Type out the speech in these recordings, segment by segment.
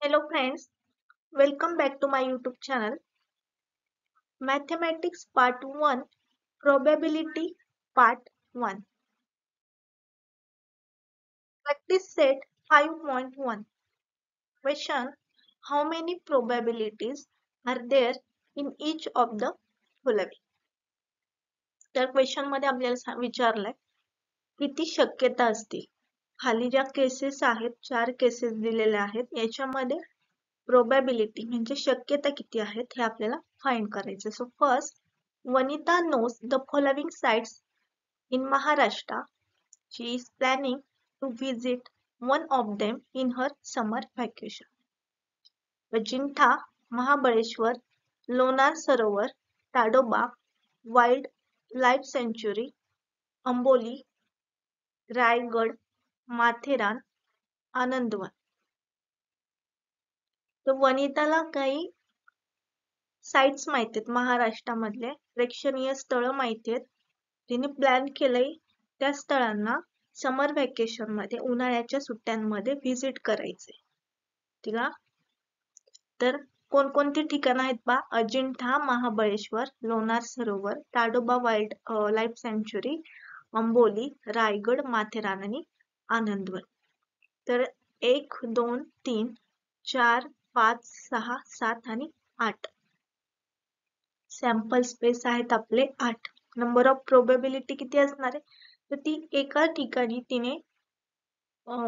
Hello friends, welcome back to my YouTube channel. Mathematics Part 1, Probability Part 1. Practice set 5.1. Question: how many probabilities are there in each of the following? तर question मध्ये आपल्याला विचारलंय किती शक्यता असतील. खाली ज्या cases आहेत, 4 केसेस दिलेल्या आहेत, याच्यामध्ये प्रोबॅबिलिटी म्हणजे शक्यता किती आहेत हे आपल्याला फाइंड करायचं. So first, Vanita knows the following sites in Maharashtra. She is planning to visit one of them in her summer vacation. Ajanta, Mahabaleshwar, Lonar Sarovar, Tadoba, wild life सँच्युरी, Amboli, Raigad, Matheran, Anandwan. तर वनिताला काही साइट्स माहित आहेत महाराष्ट्रामधले, प्रेक्षणीय स्थळ माहिती आहेत. तिने प्लॅन केलंय त्या स्थळांना समर व्हॅकेशन मध्ये, उन्हाळ्याच्या सुट्ट्यांमध्ये व्हिजिट करायचे. तिला तर कोणकोणती ठिकाणं आहेत बा? अजिंठा, महाबळेश्वर, लोणार सरोवर, ताडोबा वाईल्ड लाईफ सँच्युरी, अंबोली, रायगड, माथेरान आणि आनंदवन. तर 1, 2, 3, 4, 5, 6, 7 आणि 8 सॅम्पल स्पेस आहेत आपले 8. नंबर ऑफ प्रोबॅबिलिटी किती असणार आहे? तर ती एका ठिकाणी तिने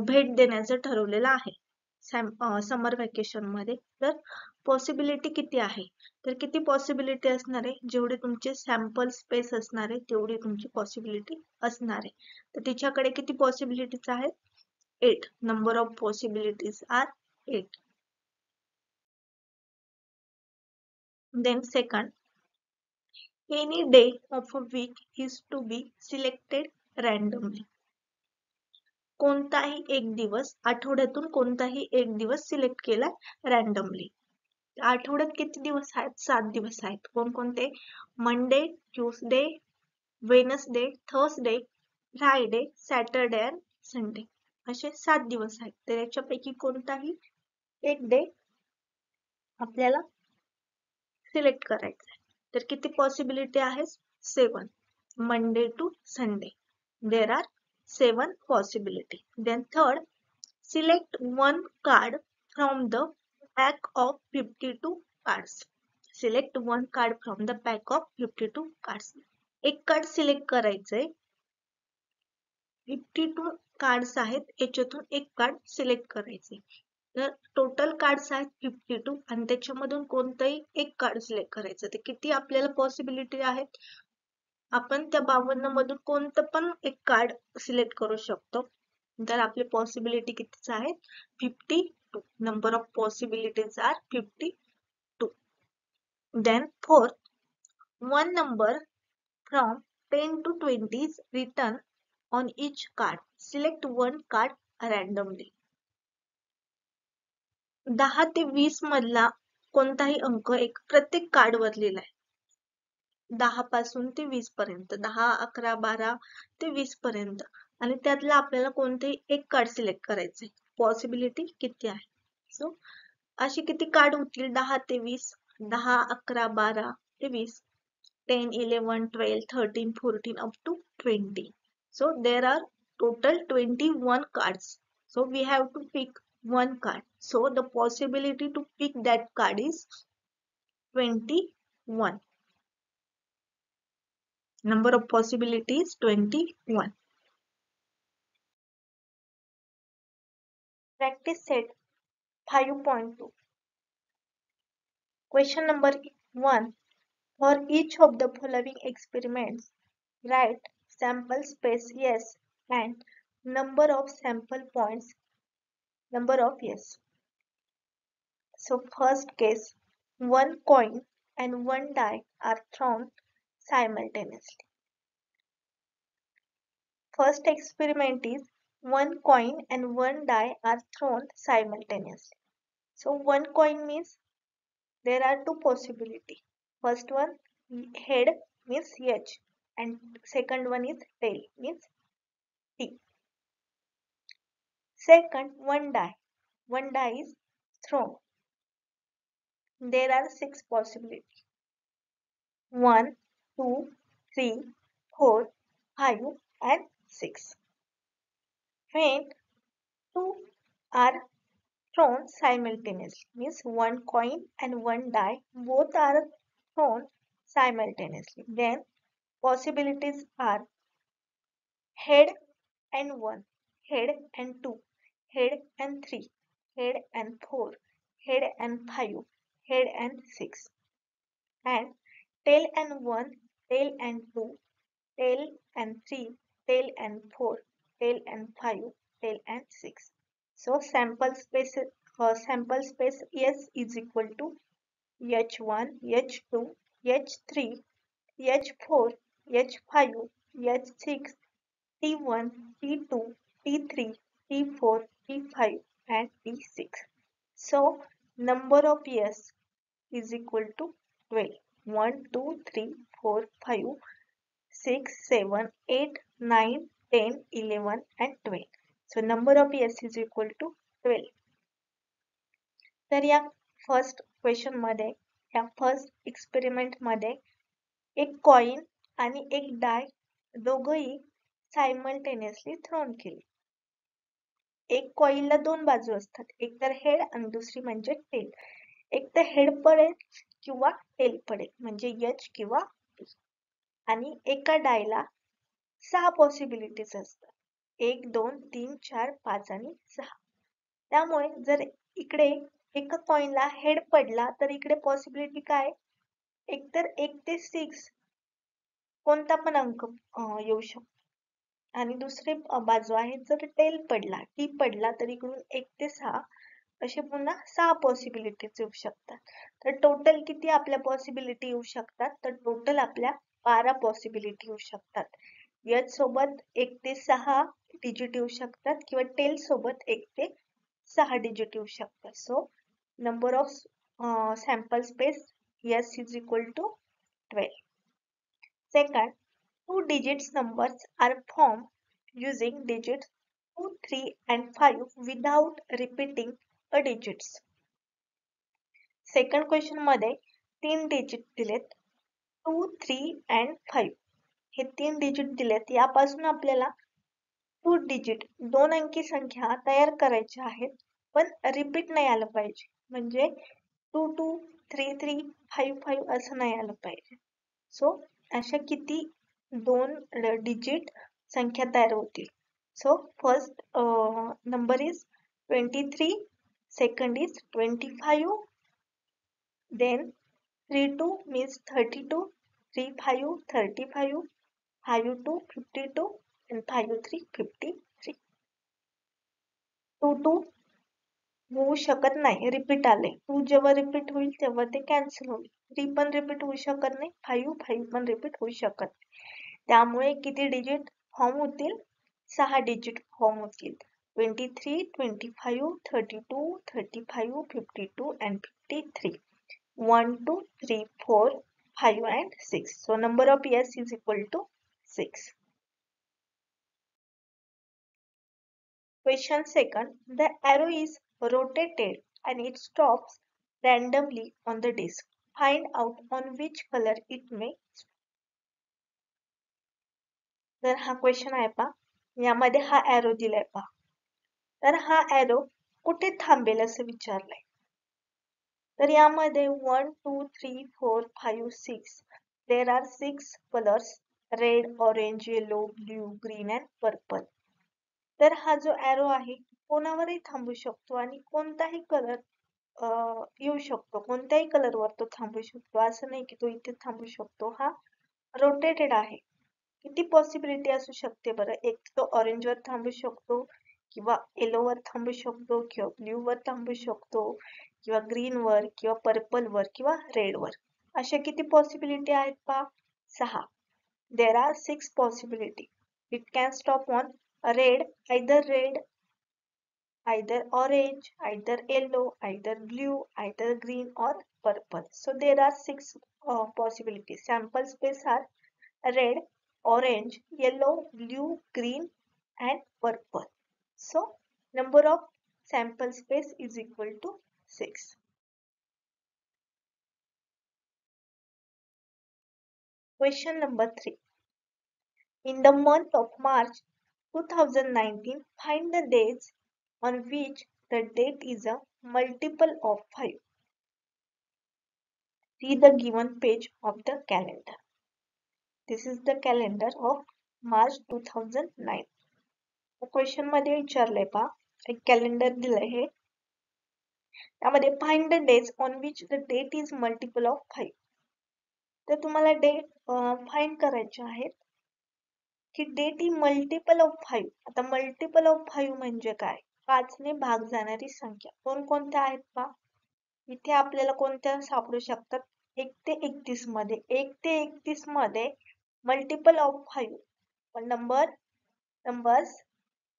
भेट देण्याचं ठरवलेलं आहे समर व्हॅकेशन मध्ये. तर पॉसिबिलिटी किती आहे? तर किती पॉसिबिलिटी असणार आहे? जेवढे तुमचे सॅम्पल स्पेस असणार आहे तेवढी तुमची पॉसिबिलिटी असणार आहे. तर तिच्याकडे किती पॉसिबिलिटीज आहेत? 8. Number of possibilities are 8. Then second, any day of a week is to be selected randomly. कोणताही एक दिवस, आठवड्यातून कोणताही एक दिवस सिलेक्ट केला रॅन्डमली. आठवड्यात किती दिवस आहेत? 7 दिवस आहेत. कोणकोणते? Monday, Tuesday, Wednesday, Thursday, Friday, Saturday आणि संडे. असे 7 दिवस आहेत. तर याच्यापैकी कोणताही एक डे आपल्याला सिलेक्ट करायचा आहे. तर किती पॉसिबिलिटी आहे? 7. Monday to Sunday there are 7 possibility. Then third, select one card from the pack of 52 cards. Select one card from the pack of 52 cards. एक कार्ड सिलेक्ट करायचंय. 52 कार्ड्स आहेत, याच्यातून एक कार्ड सिलेक्ट करायचंय. तर टोटल कार्ड्स आहेत 52 आणि त्याच्यामधून कोणतंही एक कार्ड सिलेक्ट करायचं. तर किती आपल्याला पॉसिबिलिटी आहेत? आपण त्या 52 मधून कोणतं पण एक कार्ड सिलेक्ट करू शकतो. तर आपली पॉसिबिलिटी कितीच आहेत? 52. Number of possibilities are 52. Then fourth, one number from 10 to 20 is written on each card. Select one card randomly. 10 ते 20 मधला कोणताही अंक एक प्रत्येक कार्डवर लिहिलाय. 10 पासून ते 20 पर्यंत, 10, 11, 12 ते 20 पर्यंत, आणि त्यातलं आपल्याला कोणतेही एक कार्ड सिलेक्ट करायचंय. पॉसिबिलिटी किती आहे? सो अशी किती कार्ड होतील? 10 ते 20, 10, 11, 12 ते 20, 10, 11, 12, 13, 14 up to 20. So there are total 21 cards. So we have to pick one card. So the possibility to pick that card is 21. Number of possibilities 21. Practice set 5.2. Question number 1. For each of the following experiments, write sample space yes and number of sample points, number of yes. So first case, one coin and one die are thrown simultaneously. First experiment is one coin and one die are thrown simultaneously. So one coin means there are two possibilities. First one, head means H and second one is tail means T. Second, one die. One die is thrown. There are 6 possibilities. 1, 2, 3, 4, 5 and 6. When 2 are thrown simultaneously, means one coin and one die both are thrown simultaneously, then possibilities are head and 1, head and 2, head and 3, head and 4, head and 5, head and 6, and tail and 1, tail and 2, tail and 3, tail and 4, tail and 5, tail and 6. So sample space S is equal to H1, H2, H3, H4, H5, H6, T1, T2, T3, T4, T5 and T6. So number of S is equal to 12. 1, 2, 3, 4, 5, 6, 7, 8, 9, 10, 11 and 12. So number of S is equal to 12. तर या first question मध्ये, या first experiment मध्ये एक coin आणि एक डाय दोघही simultaneously throne केली. एक कॉइनला दोन बाजू असतात, एक तर हेड आणि दुसरी म्हणजे टेल. एक तर हेड पडेल किंवा टेल पडेल म्हणजे एच किंवा पी. आणि एका डायला 6 पॉसिबिलिटीज असतात, 1, 2, 3, 4, 5 आणि 6. त्यामुळे जर इकडे एका कॉइनला हेड पडला तर इकडे पॉसिबिलिटी काय, एक तर 1 ते 6 कोणता पण अंक येऊ शकतो. आणि दुसरी बाजू आहे जर टेल पडला, टी पडला तर इकडून 1 ते 6 असे पुन्हा 6 पॉसिबिलिटीज येऊ शकतात. तर टोटल किती आपल्या पॉसिबिलिटी येऊ शकतात, तर टोटल आपल्या 12 पॉसिबिलिटी येऊ शकतात. एच सोबत 1 ते 6 डिजिट येऊ शकतात किंवा टेल सोबत 1 ते 6 डिजिट येऊ शकतात. So number of sample space S is equal to 12. Second, 2 digits numbers are formed using digits 2, 3 and 5 without repeating a digits. Second question मध्ये 3 digit दिलेत, 2, 3 and 5. हे 3 digit दिलेत, यापासून आपल्याला 2 digit 2 अंकी संख्या तयार करायच्या आहेत, पण रिपीट नाही आलं पाहिजे. म्हणजे 2, 2, 3, 3, 5, 5 असं नाही आलं पाहिजे. सो अशा किती 2 डिजिट संख्या तयार होतील. So first number is 23, second is 25, then 32 means 32, 35 35, 52 52 and 53 53. 2 2 होऊ शकत नाही, रिपीट आले. 2 जेव्हा रिपीट होईल तेव्हा ते कॅन्सल होईल. 3 पण रिपीट होऊ शकत नाही, 5 5 पण रिपीट होऊ शकत नाही. त्यामुळे किती डिजिट फॉर्म होतील, 6 डिजिट फॉर्म होतील. 23, 25, 32, 35, 52 and 53. 1, 2, 3, 4, 5 and 6. So number of S is equal to 6. Question second, the arrow is rotated and it stops randomly on the disk. Find out on which color it may. तर हा question आहे पहा, यामध्ये हा arrow दिलाय पहा. तर हा एरो कुठे थांबेल असं विचारलंय. तर यामध्ये 1, 2, 3, 4, 5, 6 there are 6 colors, red, orange, yellow, blue, green and purple. तर हा जो एरो आहे कोणावरही थांबू शकतो आणि कोणताही कलर येऊ शकतो, कोणत्याही कलरवर तो थांबू शकतो. असं नाही की तो इथे थांबू शकतो. हा रोटेटेड आहे. किती पॉसिबिलिटी असू शकते बरं, एक तो ऑरेंज वर थांबू शकतो किंवा येलो वर थांबू शकतो किंवा ब्ल्यू वर थांबू शकतो किंवा ग्रीन वर किंवा पर्पल वर किंवा रेड वर. अशा किती पॉसिबिलिटी आहेत पहा, 6. There are 6 possibility. It can stop on red, either orange, either yellow, either blue, either green or purple. So there are 6 possibilities. Sample space are red, orange, yellow, blue, green and purple. So number of sample space is equal to 6. Question number 3. In the month of March 2019, find the days on which the date is a multiple of 5. See the given page of the calendar. This is the calendar of March 2009. Question मध्ये विचारलंय पहा, एक calendar दिलंय हे, त्यामध्ये find the days on which the date is multiple of 5. तर तुम्हाला date find करायचे आहेत की डेट ही मल्टिपल ऑफ 5. आता मल्टिपल ऑफ 5 म्हणजे काय? 5 ने भाग जाणारी संख्या कोणकोणत्या आहेत पहा. इथे आपल्याला कोणत्या सापडू शकतात? 1 ते 31 मध्ये. 1 ते 31 मध्ये मल्टिपल ऑफ 5. पण numbers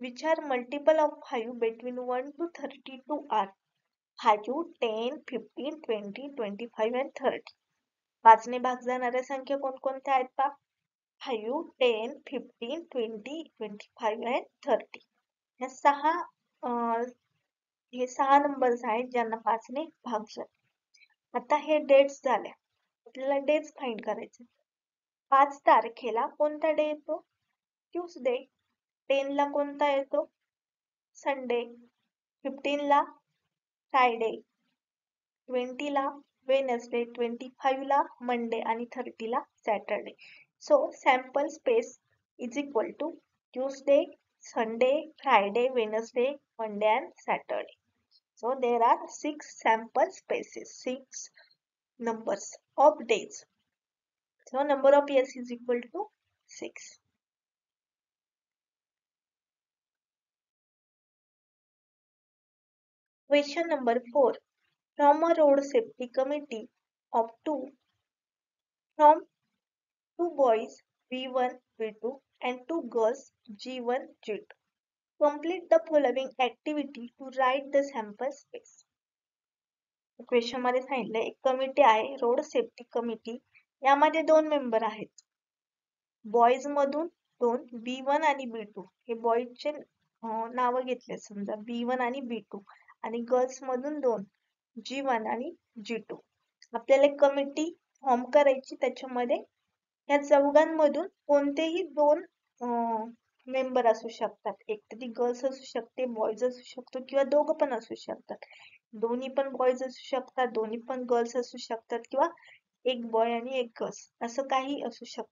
which are multiple of 5 between 1 to 32 are 5, 10, 15, 20, 25 and 30. 5 ने भाग जाणाऱ्या संख्या कोणकोणत्या आहेत पहा? 5, 10, 15, 20, 25 and 30. हे सहा नंबर्स आहेत ज्यांना 5 ने भाग जातो. आता हे डेट्स झाल्या. आपल्याला डेट्स फाइंड करायचे. 5 तारखेला कोणता डे येतो? ट्यूसडे. 10 ला कोणता येतो? संडे. 15 ला फ्रायडे. 20 ला वेनसडे. 25 ला मंडे आणि 30 ला Saturday. So sample space is equal to Tuesday, Sunday, Friday, Wednesday, Monday and Saturday. So there are 6 sample spaces, 6 numbers of days. So number of years is equal to 6. Question number 4. From a road safety committee of two boys V1, V2 and 2 girls G1, G2. Complete the following activity to write the sample space. Question मध्ये सांगितलं एक committee आहे, road safety committee. यामध्ये 2 member आहेत. Boys मधून 2, B1 आणि B2. हे बॉईजचे नाव घेतले समजा B1 आणि B2 आणि गर्ल्स मधून 2, G1 आणि G2. आपल्याला कमिटी फॉर्म करायची. त्याच्यामध्ये या चौघांमधून कोणतेही 2 मेंबर असू शकतात. एक तर ती गर्ल्स असू शकते, बॉईज असू शकतो किंवा दोघं पण असू शकतात. दोन्ही पण बॉईज असू शकतात, दोन्ही पण गर्ल्स असू शकतात किंवा एक बॉय आणि एक गर्ल्स असं काही असू शकतं.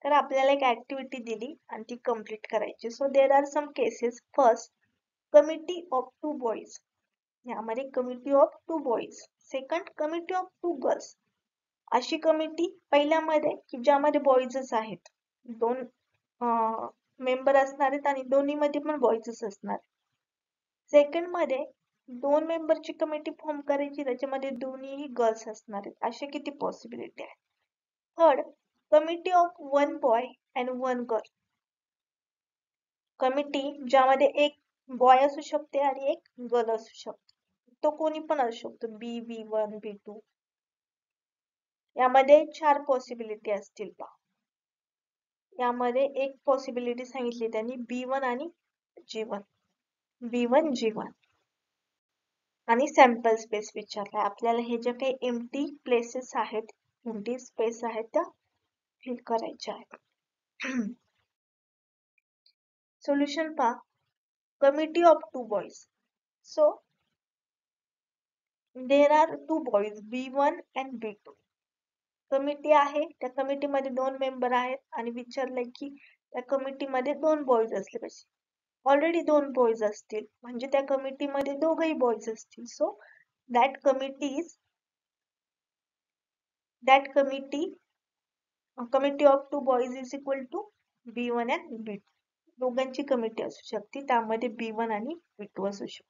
तर आपल्याला एक ऍक्टिव्हिटी दिली आणि ती कंप्लीट करायची. So there are some cases. First, committee of 2 boys. यामध्ये committee of 2 boys. Second, committee of 2 girls. अशी कमिटी पहिल्यामध्ये की ज्यामध्ये बॉईजच आहेत. 2 मेंबर असणार आहेत आणि दोन्ही मध्ये पण बॉईजच असणार. सेकंड मध्ये 2 मेंबरची कमिटी फॉर्म करायची, त्याच्यामध्ये दोन्हीही गर्ल्स असणार आहेत. असे किती पॉसिबिलिटी आहे. Third, committee of 1 boy and 1 girl. Committee ज्यामध्ये एक बॉय असू शकते आणि एक गर्ल असू शकते. तो कोणी पण असू शकतो, B1, B2. यामध्ये 4 पॉसिबिलिटी असतील पहा. यामध्ये एक पॉसिबिलिटी सांगितली त्यांनी B1 आणि G1. B1, G1. आणि सॅम्पल स्पेस विचारलाय आपल्याला. हे जे काही एम्प्टी प्लेसेस आहेत, एम्प्टी स्पेस आहेत त्या फिल करायच्या आहेत. सोल्युशन पहा. Committee of 2 boys. So there R 2 boys B1 and B2. Committee आहे, त्या कमिटीमध्ये 2 मेंबर आहेत आणि विचारलंय की त्या कमिटीमध्ये 2 बॉईज असले पाहिजे. ऑलरेडी 2 बॉईज असतील म्हणजे त्या कमिटीमध्ये दोघही बॉईज असतील. So that committee of 2 boys is equal to B1 and B2. दोघांची कमिटी असू शकते, त्यामध्ये B1 आणि B2 असू शकते.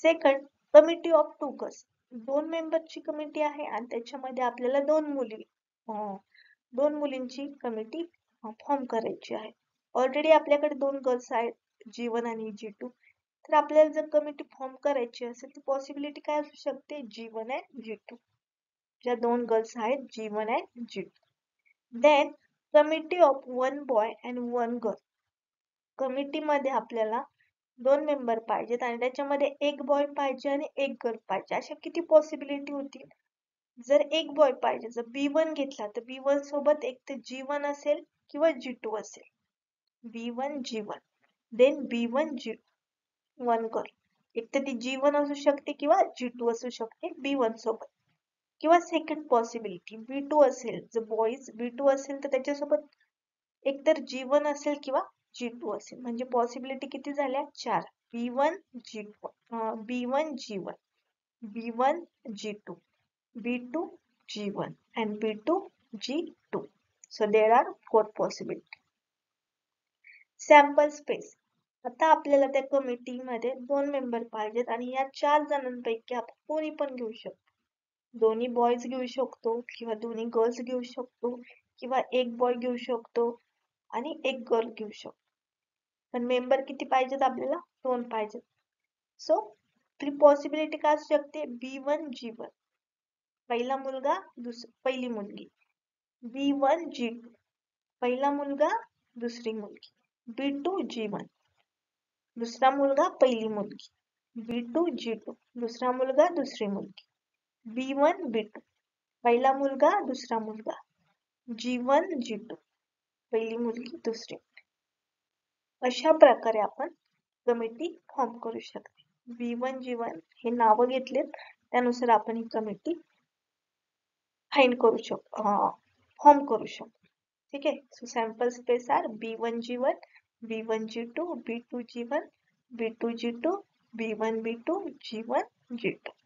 Second, committee of 2 girls. 2 मेंबरची कमिटी आहे आणि त्याच्यामध्ये आपल्याला 2 मुलींची कमिटी फॉर्म करायची आहे. ऑलरेडी आपल्याकडे 2 गर्ल्स आहेत, G1 आणि G2. तर आपल्याला जर कमिटी फॉर्म करायची असेल तर पॉसिबिलिटी काय असू शकते? G1 and G2. ज्या 2 गर्ल्स आहेत G1 and G2. Then committee of 1 boy and 1 girl. Committee मध्ये आपल्याला दोन मेंबर पाहिजेत आणि त्याच्यामध्ये एक बॉय पाहिजे आणि एक गर्ल पाहिजे, अशा किती पॉसिबिलिटी होतील? जर एक बॉय पाहिजे, जर B1 घेतला तर B1 सोबत एक तर G1 असेल किंवा G2 असेल. B1 G1 then B1 G1 girl, एक तर ती G1 असू शकते किंवा G2 असू शकते B1 सोबत. किंवा सेकंड पॉसिबिलिटी B2 असेल, जर बॉईज B2 असेल तर त्याच्यासोबत एक तर G1 असेल किंवा G2 असेल. म्हणजे पॉसिबिलिटी किती झाल्या? 4. B1 G2, B1 G1, B1 G2, B2 G1 and B2 G2. So there are 4 possibilities. Sample space. आता आपल्याला त्या कमिटीमध्ये 2 मेंबर पाहिजेत आणि या 4 जणांपैकी आपण कोणी पण घेऊ शकतो. दोन्ही बॉयज घेऊ शकतो किंवा दोन्ही गर्ल्स घेऊ शकतो किंवा एक बॉय घेऊ शकतो आणि एक गर्ल घेऊ शकतो. पण मेंबर किती पाहिजेत आपल्याला? 2 पाहिजेत. सो पॉसिबिलिटी काय असू शकते? B1 G1, पहिला मुलगा पहिली मुलगी. B1 G2, पहिला मुलगा दुसरी मुलगी. B2 G1, दुसरा मुलगा पहिली मुलगी. B2 G2, दुसरा मुलगा दुसरी मुलगी. B1 B2, पहिला मुलगा दुसरा मुलगा. G1 G2, पहिली मुलगी दुसरी. अशा प्रकारे आपण कमिटी फॉर्म करू शकतो. B1 G1 हे नाव घेतलेत, त्यानुसार आपण ही कमिटी फाइंड करू शकतो, फॉर्म करू शकतो. ठीक आहे. So sample space are B1 G1, B1 G2, B2 G1, B2 G2, B1 B2, G1 G2.